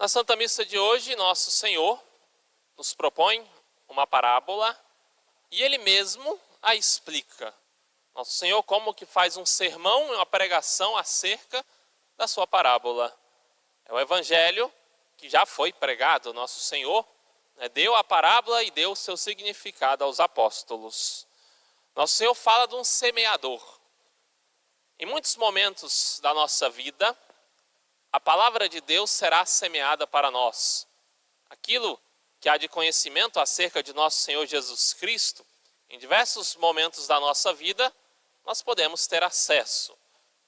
Na Santa Missa de hoje, Nosso Senhor nos propõe uma parábola e Ele mesmo a explica. Nosso Senhor como que faz um sermão, uma pregação acerca da sua parábola. É o Evangelho que já foi pregado. Nosso Senhor deu a parábola e deu o seu significado aos apóstolos. Nosso Senhor fala de um semeador. Em muitos momentos da nossa vida, a palavra de Deus será semeada para nós. Aquilo que há de conhecimento acerca de nosso Senhor Jesus Cristo, em diversos momentos da nossa vida, nós podemos ter acesso.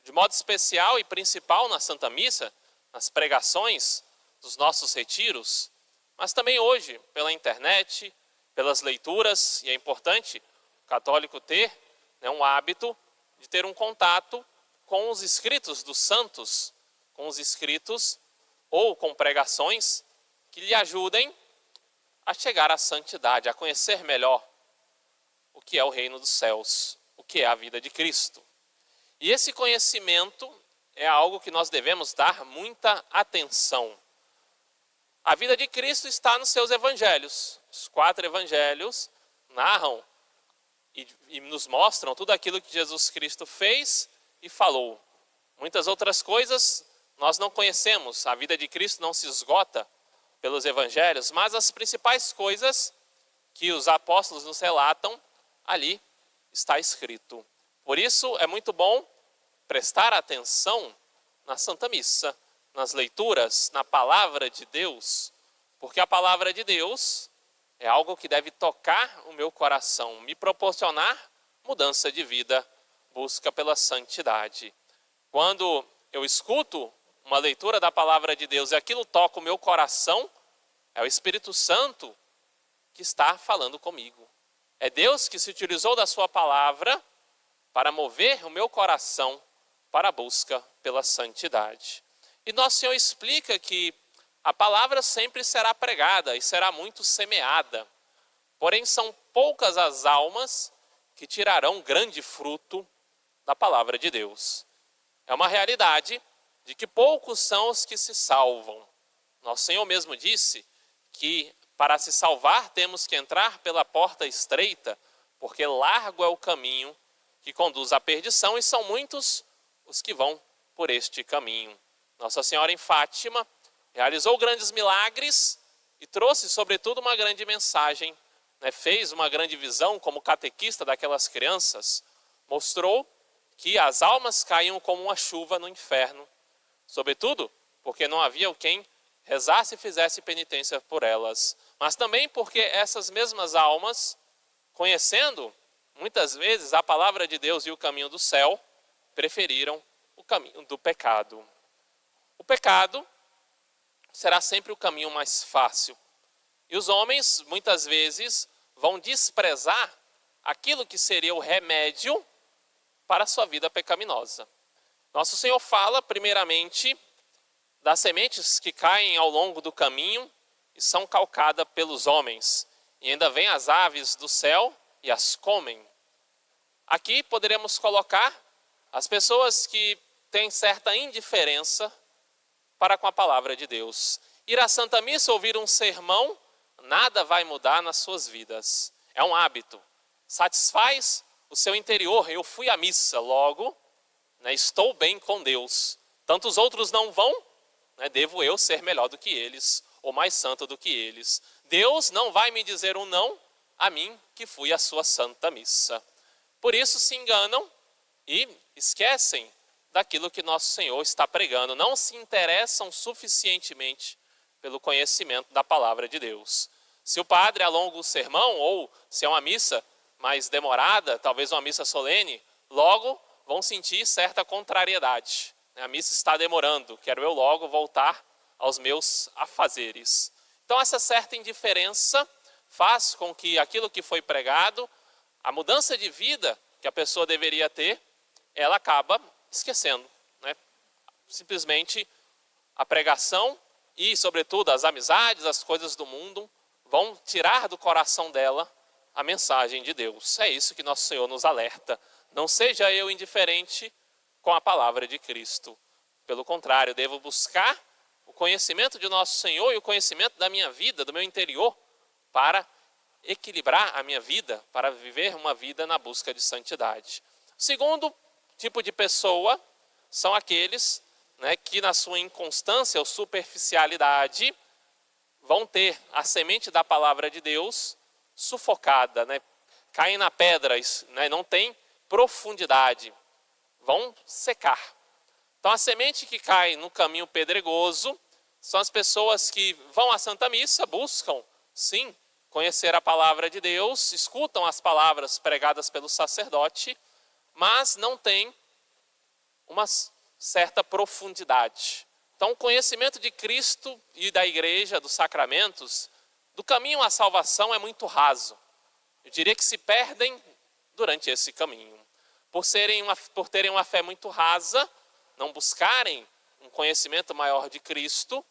De modo especial e principal na Santa Missa, nas pregações dos nossos retiros, mas também hoje, pela internet, pelas leituras, e é importante o católico ter um hábito de ter um contato com os escritos dos santos, com os escritos ou com pregações que lhe ajudem a chegar à santidade, a conhecer melhor o que é o reino dos céus, o que é a vida de Cristo. E esse conhecimento é algo que nós devemos dar muita atenção. A vida de Cristo está nos seus evangelhos. Os 4 evangelhos narram e nos mostram tudo aquilo que Jesus Cristo fez e falou. Muitas outras coisas nós não conhecemos. A vida de Cristo não se esgota pelos evangelhos, mas as principais coisas que os apóstolos nos relatam, ali está escrito. Por isso é muito bom prestar atenção na Santa Missa, nas leituras, na palavra de Deus, porque a palavra de Deus é algo que deve tocar o meu coração, me proporcionar mudança de vida, busca pela santidade. Quando eu escuto uma leitura da palavra de Deus e aquilo toca o meu coração, é o Espírito Santo que está falando comigo. É Deus que se utilizou da sua palavra para mover o meu coração para a busca pela santidade. E Nosso Senhor explica que a palavra sempre será pregada e será muito semeada. Porém, são poucas as almas que tirarão grande fruto da palavra de Deus. É uma realidade de que poucos são os que se salvam. Nosso Senhor mesmo disse que para se salvar temos que entrar pela porta estreita, porque largo é o caminho que conduz à perdição e são muitos os que vão por este caminho. Nossa Senhora em Fátima realizou grandes milagres e trouxe, sobretudo, uma grande mensagem. Fez uma grande visão como catequista daquelas crianças. Mostrou que as almas caíam como uma chuva no inferno. Sobretudo, porque não havia quem rezasse e fizesse penitência por elas. Mas também porque essas mesmas almas, conhecendo muitas vezes a palavra de Deus e o caminho do céu, preferiram o caminho do pecado. O pecado será sempre o caminho mais fácil. E os homens, muitas vezes, vão desprezar aquilo que seria o remédio para a sua vida pecaminosa. Nosso Senhor fala, primeiramente, das sementes que caem ao longo do caminho e são calcadas pelos homens. E ainda vêm as aves do céu e as comem. Aqui poderemos colocar as pessoas que têm certa indiferença para com a palavra de Deus. Ir à Santa Missa, ouvir um sermão, nada vai mudar nas suas vidas. É um hábito. Satisfaz o seu interior. Eu fui à missa, logo estou bem com Deus. Tantos outros não vão, devo eu ser melhor do que eles, ou mais santo do que eles. Deus não vai me dizer um não a mim que fui à sua Santa Missa. Por isso se enganam e esquecem daquilo que nosso Senhor está pregando. Não se interessam suficientemente pelo conhecimento da palavra de Deus. Se o padre alonga o sermão, ou se é uma missa mais demorada, talvez uma missa solene, logo vão sentir certa contrariedade. A missa está demorando, quero eu logo voltar aos meus afazeres. Então essa certa indiferença faz com que aquilo que foi pregado, a mudança de vida que a pessoa deveria ter, ela acaba esquecendo. Simplesmente a pregação e, sobretudo, as amizades, as coisas do mundo vão tirar do coração dela a mensagem de Deus. É isso que nosso Senhor nos alerta. Não seja eu indiferente com a palavra de Cristo. Pelo contrário, devo buscar o conhecimento de nosso Senhor e o conhecimento da minha vida, do meu interior, para equilibrar a minha vida, para viver uma vida na busca de santidade. Segundo tipo de pessoa são aqueles, que na sua inconstância ou superficialidade vão ter a semente da palavra de Deus sufocada, caem na pedra, não tem profundidade, vão secar. Então a semente que cai no caminho pedregoso são as pessoas que vão à Santa Missa, buscam, sim, conhecer a palavra de Deus, escutam as palavras pregadas pelo sacerdote, mas não têm uma certa profundidade. Então o conhecimento de Cristo e da igreja, dos sacramentos, do caminho à salvação é muito raso. Eu diria que se perdem durante esse caminho. Por terem uma fé muito rasa, não buscarem um conhecimento maior de Cristo,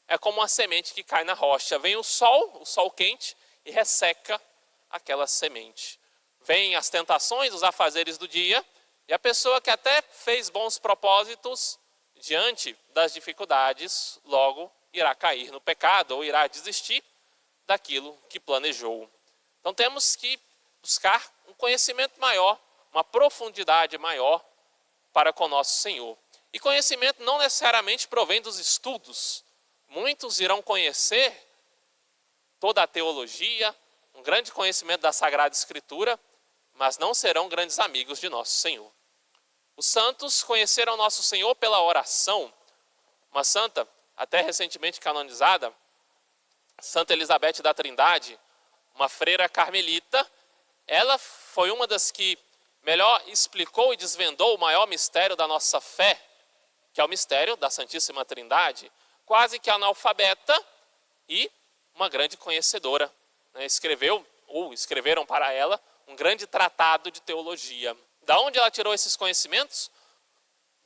é como uma semente que cai na rocha. Vem o sol quente, e resseca aquela semente. Vêm as tentações, os afazeres do dia, e a pessoa que até fez bons propósitos, diante das dificuldades, logo irá cair no pecado ou irá desistir daquilo que planejou. Então temos que buscar um conhecimento maior, uma profundidade maior para com nosso Senhor. E conhecimento não necessariamente provém dos estudos. Muitos irão conhecer toda a teologia, um grande conhecimento da Sagrada Escritura, mas não serão grandes amigos de nosso Senhor. Os santos conheceram nosso Senhor pela oração. Uma santa, até recentemente canonizada, Santa Elizabeth da Trindade, uma freira carmelita, ela foi uma das que melhor explicou e desvendou o maior mistério da nossa fé, que é o mistério da Santíssima Trindade, quase que analfabeta e uma grande conhecedora. Escreveram para ela um grande tratado de teologia. Da onde ela tirou esses conhecimentos?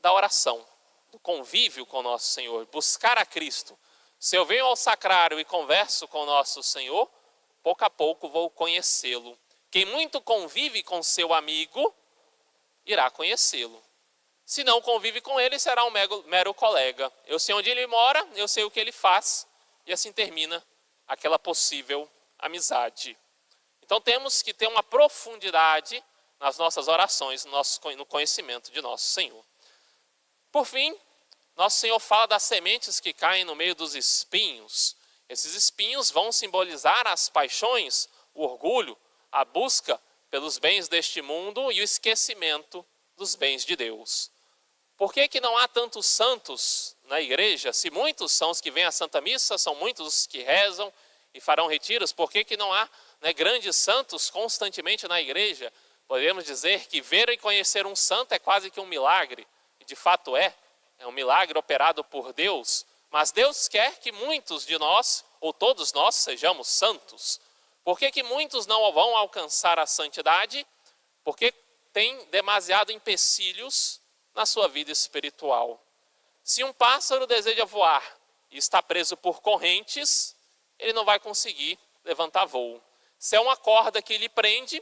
Da oração, do convívio com nosso Senhor, buscar a Cristo. Se eu venho ao sacrário e converso com nosso Senhor, pouco a pouco vou conhecê-lo. Quem muito convive com seu amigo, irá conhecê-lo. Se não convive com ele, será um mero colega. Eu sei onde ele mora, eu sei o que ele faz, e assim termina aquela possível amizade. Então temos que ter uma profundidade nas nossas orações, no conhecimento de nosso Senhor. Por fim, nosso Senhor fala das sementes que caem no meio dos espinhos. Esses espinhos vão simbolizar as paixões, o orgulho, a busca pelos bens deste mundo e o esquecimento dos bens de Deus. Por que não há tantos santos na igreja? Se muitos são os que vêm à Santa Missa, são muitos os que rezam e farão retiros, por que não há grandes santos constantemente na igreja? Podemos dizer que ver e conhecer um santo é quase que um milagre, e de fato é um milagre operado por Deus, mas Deus quer que muitos de nós, ou todos nós, sejamos santos. Por que muitos não vão alcançar a santidade? Porque tem demasiado empecilhos na sua vida espiritual. Se um pássaro deseja voar e está preso por correntes, ele não vai conseguir levantar voo. Se é uma corda que lhe prende,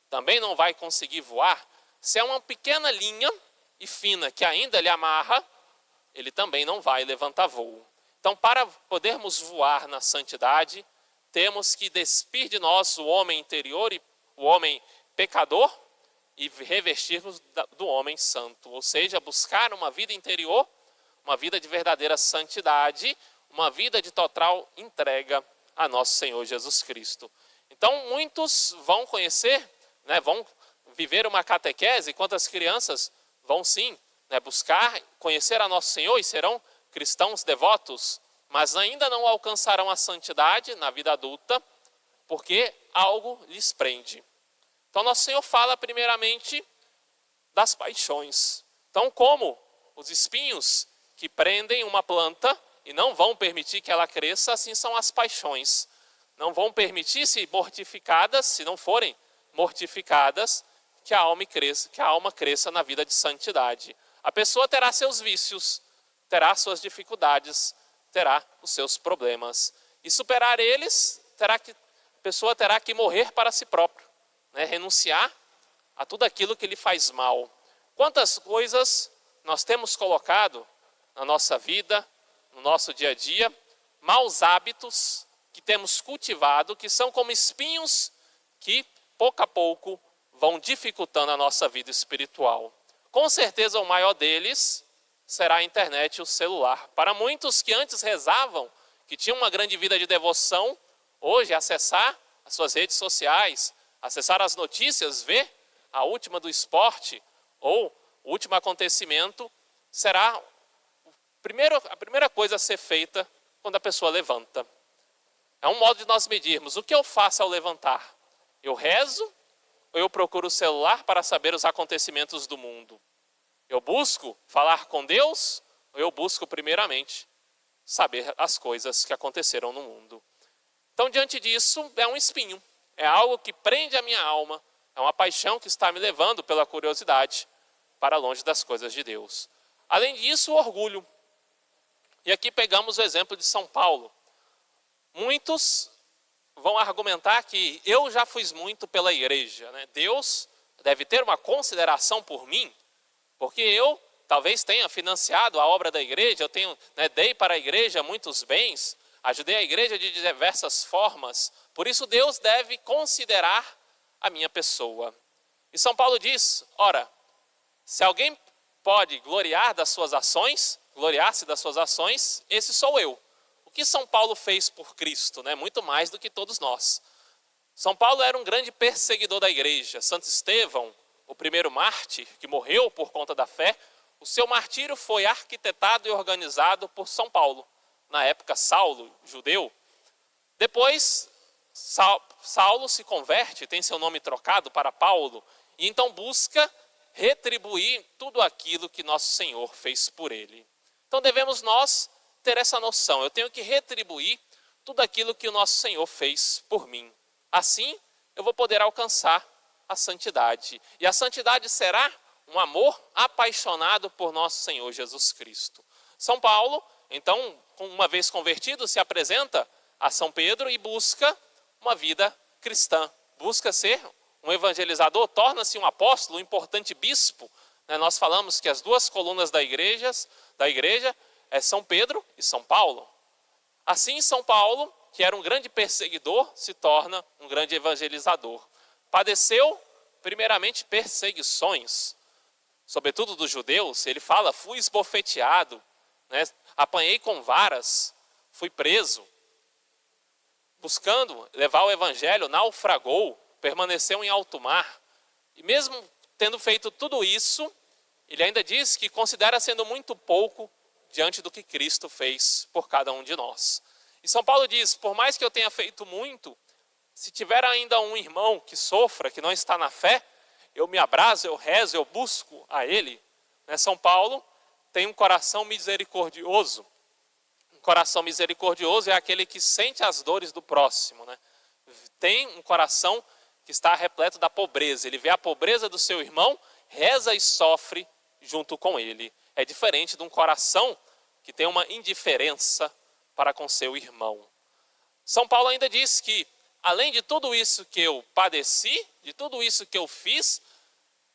também não vai conseguir voar. Se é uma pequena linha e fina que ainda lhe amarra, ele também não vai levantar voo. Então, para podermos voar na santidade, temos que despir de nós o homem interior e o homem pecador e revestirmos do homem santo. Ou seja, buscar uma vida interior, uma vida de verdadeira santidade, uma vida de total entrega a nosso Senhor Jesus Cristo. Então, muitos vão conhecer, vão viver uma catequese, enquanto as crianças vão sim buscar conhecer a nosso Senhor e serão cristãos devotos, mas ainda não alcançarão a santidade na vida adulta, porque algo lhes prende. Então, nosso Senhor fala primeiramente das paixões. Então, como os espinhos que prendem uma planta e não vão permitir que ela cresça, assim são as paixões. Não vão permitir, se mortificadas, se não forem mortificadas, que a alma cresça na vida de santidade. A pessoa terá seus vícios, terá suas dificuldades, terá os seus problemas. E superar eles, a pessoa terá que morrer para si próprio, renunciar a tudo aquilo que lhe faz mal. Quantas coisas nós temos colocado na nossa vida, no nosso dia a dia maus hábitos que temos cultivado, que são como espinhos que, pouco a pouco, vão dificultando a nossa vida espiritual. Com certeza, o maior deles será a internet e o celular. Para muitos que antes rezavam, que tinham uma grande vida de devoção, hoje acessar as suas redes sociais, acessar as notícias, ver a última do esporte ou o último acontecimento, será a primeira coisa a ser feita quando a pessoa levanta. É um modo de nós medirmos o que eu faço ao levantar. Eu rezo ou eu procuro o celular para saber os acontecimentos do mundo? Eu busco falar com Deus ou eu busco primeiramente saber as coisas que aconteceram no mundo? Então, diante disso, é um espinho. É algo que prende a minha alma. É uma paixão que está me levando pela curiosidade para longe das coisas de Deus. Além disso, o orgulho. E aqui pegamos o exemplo de São Paulo. Muitos vão argumentar que eu já fiz muito pela igreja, né? Deus deve ter uma consideração por mim, porque eu talvez tenha financiado a obra da igreja, eu tenho, dei para a igreja muitos bens, ajudei a igreja de diversas formas, por isso Deus deve considerar a minha pessoa. E São Paulo diz, ora, se alguém pode gloriar das suas ações, gloriar-se das suas ações, esse sou eu. O que São Paulo fez por Cristo, né? Muito mais do que todos nós. São Paulo era um grande perseguidor da igreja. Santo Estevão, o primeiro mártir que morreu por conta da fé, o seu martírio foi arquitetado e organizado por São Paulo. Na época, Saulo, judeu. Depois, Saulo se converte, tem seu nome trocado para Paulo, e então busca retribuir tudo aquilo que nosso Senhor fez por ele. Então devemos nós ter essa noção, eu tenho que retribuir tudo aquilo que o nosso Senhor fez por mim. Assim, eu vou poder alcançar a santidade. E a santidade será um amor apaixonado por nosso Senhor Jesus Cristo. São Paulo, então, uma vez convertido, se apresenta a São Pedro e busca uma vida cristã. Busca ser um evangelizador, torna-se um apóstolo, um importante bispo. Nós falamos que as duas colunas da igreja é São Pedro e São Paulo. Assim, São Paulo, que era um grande perseguidor, se torna um grande evangelizador. Padeceu, primeiramente, perseguições, sobretudo dos judeus. Ele fala, fui esbofeteado, apanhei com varas, fui preso. Buscando levar o evangelho, naufragou, permaneceu em alto mar. E mesmo tendo feito tudo isso, ele ainda diz que considera sendo muito pouco diante do que Cristo fez por cada um de nós. E São Paulo diz, por mais que eu tenha feito muito, se tiver ainda um irmão que sofra, que não está na fé, eu me abraço, eu rezo, eu busco a ele. São Paulo tem um coração misericordioso. Um coração misericordioso é aquele que sente as dores do próximo. Tem um coração que está repleto da pobreza. Ele vê a pobreza do seu irmão, reza e sofre junto com ele. É diferente de um coração que tem uma indiferença para com seu irmão. São Paulo ainda diz que, além de tudo isso que eu padeci, de tudo isso que eu fiz,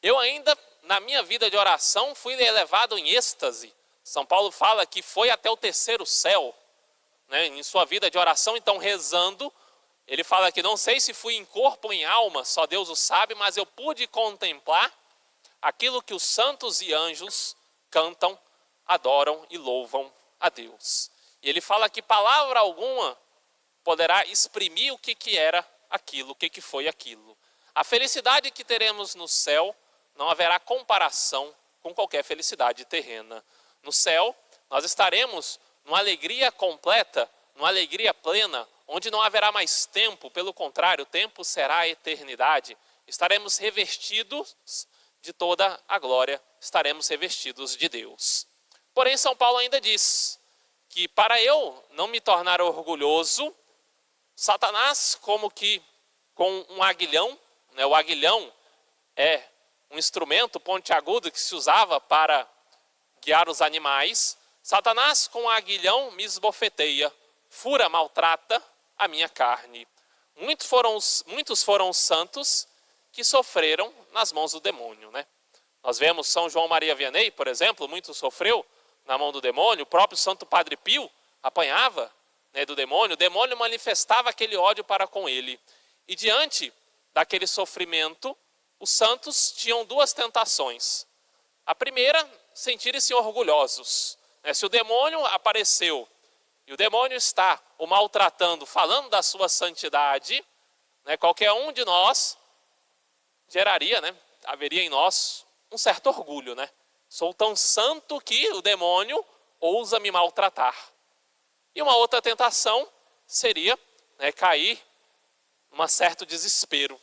eu ainda, na minha vida de oração, fui elevado em êxtase. São Paulo fala que foi até o terceiro céu, em sua vida de oração, então rezando, ele fala que não sei se fui em corpo ou em alma, só Deus o sabe, mas eu pude contemplar aquilo que os santos e anjos cantam, adoram e louvam a Deus. E ele fala que palavra alguma poderá exprimir o que era aquilo, o que foi aquilo. A felicidade que teremos no céu não haverá comparação com qualquer felicidade terrena. No céu, nós estaremos numa alegria completa, numa alegria plena, onde não haverá mais tempo, pelo contrário, o tempo será a eternidade. Estaremos revestidos de toda a glória, estaremos revestidos de Deus. Porém, São Paulo ainda diz que para eu não me tornar orgulhoso, Satanás, como que com um aguilhão, o aguilhão é um instrumento pontiagudo que se usava para guiar os animais, Satanás com o aguilhão me esbofeteia, fura, maltrata a minha carne. Muitos foram os santos que sofreram nas mãos do demônio. Nós vemos São João Maria Vianney, por exemplo, muito sofreu na mão do demônio, o próprio Santo Padre Pio apanhava, né, do demônio, o demônio manifestava aquele ódio para com ele. E diante daquele sofrimento, os santos tinham duas tentações. A primeira, sentirem-se orgulhosos. Se o demônio apareceu e o demônio está o maltratando, falando da sua santidade, qualquer um de nós geraria, haveria em nós um certo orgulho. Sou tão santo que o demônio ousa me maltratar. E uma outra tentação seria cair num certo desespero.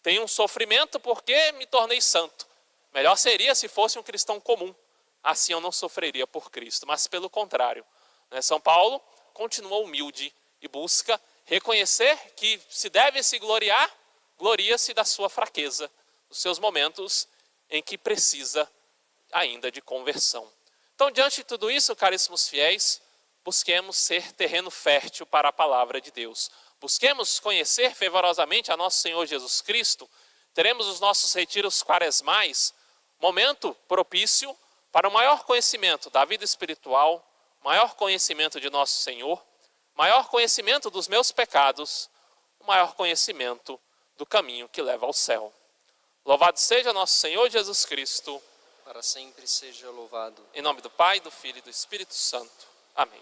Tenho um sofrimento porque me tornei santo. Melhor seria se fosse um cristão comum. Assim eu não sofreria por Cristo. Mas pelo contrário, São Paulo continua humilde e busca reconhecer que se deve se gloriar, gloria-se da sua fraqueza, dos seus momentos em que precisa ainda de conversão. Então, diante de tudo isso, caríssimos fiéis, busquemos ser terreno fértil para a palavra de Deus. Busquemos conhecer fervorosamente a nosso Senhor Jesus Cristo. Teremos os nossos retiros quaresmais, momento propício para o maior conhecimento da vida espiritual, maior conhecimento de nosso Senhor, maior conhecimento dos meus pecados, o maior conhecimento do caminho que leva ao céu. Louvado seja nosso Senhor Jesus Cristo. Para sempre seja louvado. Em nome do Pai, do Filho e do Espírito Santo. Amém.